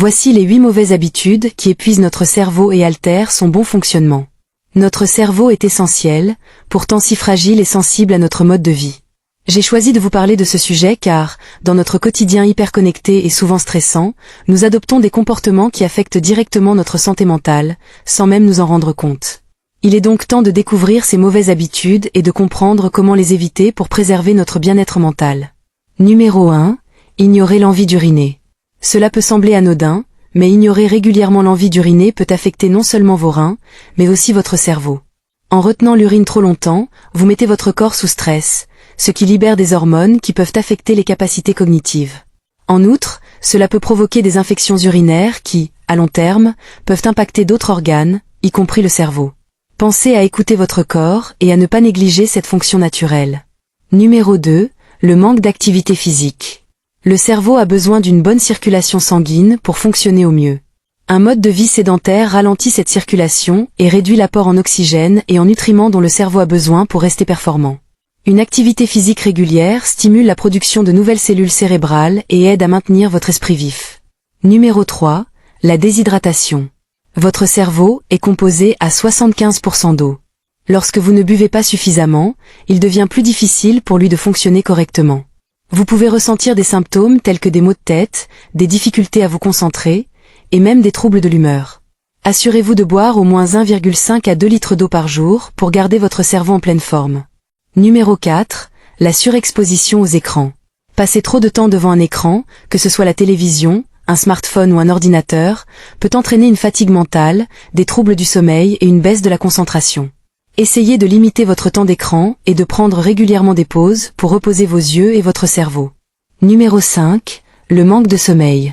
Voici les 8 mauvaises habitudes qui épuisent notre cerveau et altèrent son bon fonctionnement. Notre cerveau est essentiel, pourtant si fragile et sensible à notre mode de vie. J'ai choisi de vous parler de ce sujet car, dans notre quotidien hyper connecté et souvent stressant, nous adoptons des comportements qui affectent directement notre santé mentale, sans même nous en rendre compte. Il est donc temps de découvrir ces mauvaises habitudes et de comprendre comment les éviter pour préserver notre bien-être mental. Numéro 1. Ignorer l'envie d'uriner. Cela peut sembler anodin, mais ignorer régulièrement l'envie d'uriner peut affecter non seulement vos reins, mais aussi votre cerveau. En retenant l'urine trop longtemps, vous mettez votre corps sous stress, ce qui libère des hormones qui peuvent affecter les capacités cognitives. En outre, cela peut provoquer des infections urinaires qui, à long terme, peuvent impacter d'autres organes, y compris le cerveau. Pensez à écouter votre corps et à ne pas négliger cette fonction naturelle. Numéro 2. Le manque d'activité physique. Le cerveau a besoin d'une bonne circulation sanguine pour fonctionner au mieux. Un mode de vie sédentaire ralentit cette circulation et réduit l'apport en oxygène et en nutriments dont le cerveau a besoin pour rester performant. Une activité physique régulière stimule la production de nouvelles cellules cérébrales et aide à maintenir votre esprit vif. Numéro 3. La déshydratation. Votre cerveau est composé à 75% d'eau. Lorsque vous ne buvez pas suffisamment, il devient plus difficile pour lui de fonctionner correctement. Vous pouvez ressentir des symptômes tels que des maux de tête, des difficultés à vous concentrer, et même des troubles de l'humeur. Assurez-vous de boire au moins 1,5 à 2 litres d'eau par jour pour garder votre cerveau en pleine forme. Numéro 4. La surexposition aux écrans. Passer trop de temps devant un écran, que ce soit la télévision, un smartphone ou un ordinateur, peut entraîner une fatigue mentale, des troubles du sommeil et une baisse de la concentration. Essayez de limiter votre temps d'écran et de prendre régulièrement des pauses pour reposer vos yeux et votre cerveau. Numéro 5. Le manque de sommeil.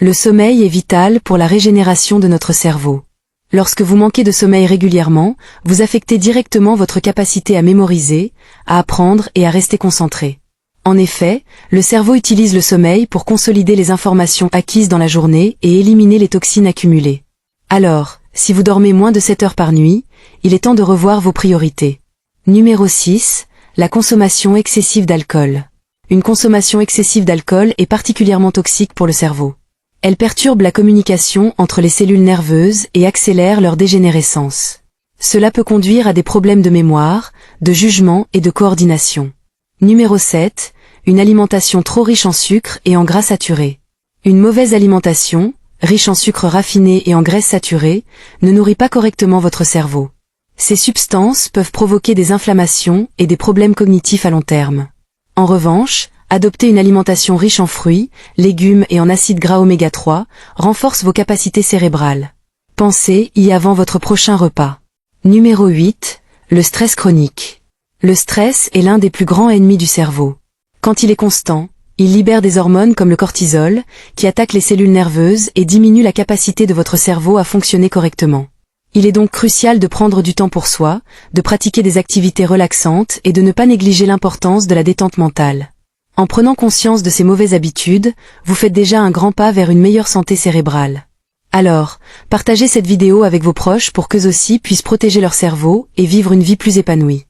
Le sommeil est vital pour la régénération de notre cerveau. Lorsque vous manquez de sommeil régulièrement, vous affectez directement votre capacité à mémoriser, à apprendre et à rester concentré. En effet, le cerveau utilise le sommeil pour consolider les informations acquises dans la journée et éliminer les toxines accumulées. Alors, si vous dormez moins de 7 heures par nuit, il est temps de revoir vos priorités. Numéro 6. La consommation excessive d'alcool. Une consommation excessive d'alcool est particulièrement toxique pour le cerveau. Elle perturbe la communication entre les cellules nerveuses et accélère leur dégénérescence. Cela peut conduire à des problèmes de mémoire, de jugement et de coordination. Numéro 7. Une alimentation trop riche en sucre et en gras saturés. Une mauvaise alimentation, riche en sucre raffiné et en graisses saturées, ne nourrit pas correctement votre cerveau. Ces substances peuvent provoquer des inflammations et des problèmes cognitifs à long terme. En revanche, adopter une alimentation riche en fruits, légumes et en acides gras oméga 3 renforce vos capacités cérébrales. Pensez-y avant votre prochain repas. Numéro 8. Le stress chronique. Le stress est l'un des plus grands ennemis du cerveau. Quand il est constant, il libère des hormones comme le cortisol, qui attaquent les cellules nerveuses et diminue la capacité de votre cerveau à fonctionner correctement. Il est donc crucial de prendre du temps pour soi, de pratiquer des activités relaxantes et de ne pas négliger l'importance de la détente mentale. En prenant conscience de ces mauvaises habitudes, vous faites déjà un grand pas vers une meilleure santé cérébrale. Alors, partagez cette vidéo avec vos proches pour qu'eux aussi puissent protéger leur cerveau et vivre une vie plus épanouie.